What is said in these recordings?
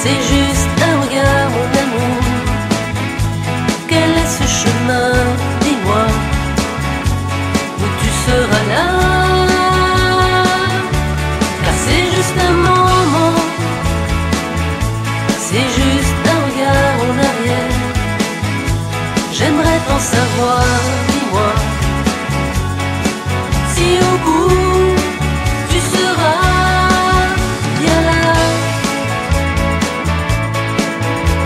C'est juste un regard, mon amour. Quel est ce chemin, dis-moi, où tu seras là? Car c'est juste un moment, c'est juste un regard en arrière. J'aimerais t'en savoir, dis-moi, si au bout tu seras bien là.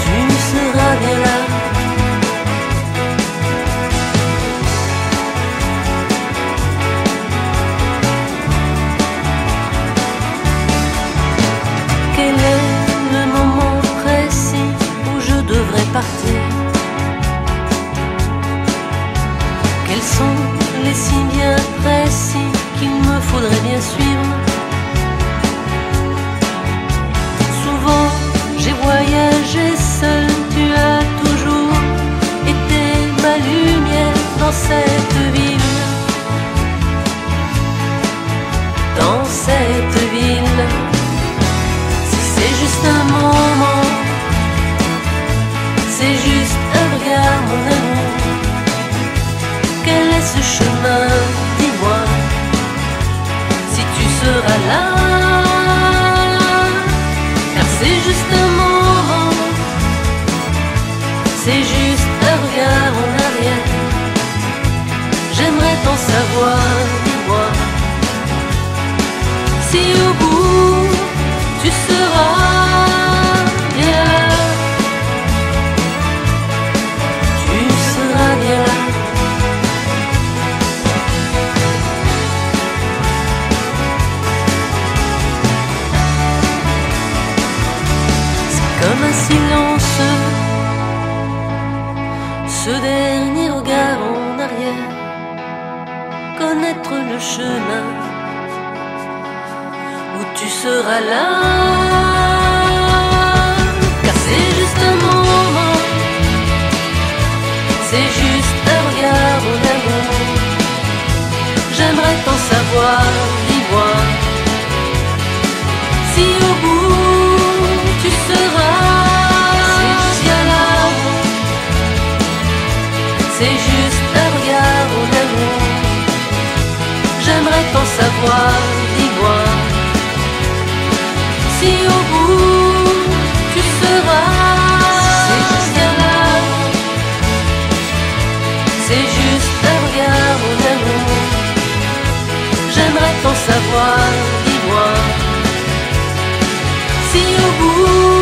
Tu seras bien là. Quel est le moment précis où je devrais partir? Quels sont les signes bien précis qu'il me faudrait bien suivre? Souvent j'ai voyagé seul, tu as toujours été ma lumière dans cette ville. Dans cette ville, si c'est juste un moment, c'est juste un regard, mon amour. Quel est ce chemin, dis-moi, si tu seras là? Car c'est juste un moment, c'est juste un regard en arrière. J'aimerais t'en savoir, dis-moi, si au bout tu seras bien là. Tu seras bien là. Comme un silence, ce dernier regard en arrière, connaître le chemin où tu seras là. Car c'est juste un moment, c'est juste un regard en amour. J'aimerais t'en savoir, dis-moi, si au bout tu seras bien là. C'est juste un regard en amour. J'aimerais t'en savoir, dis-moi, si au bout tu seras bien là. C'est juste un regard en amour. J'aimerais t'en savoir, dis-moi, si au bout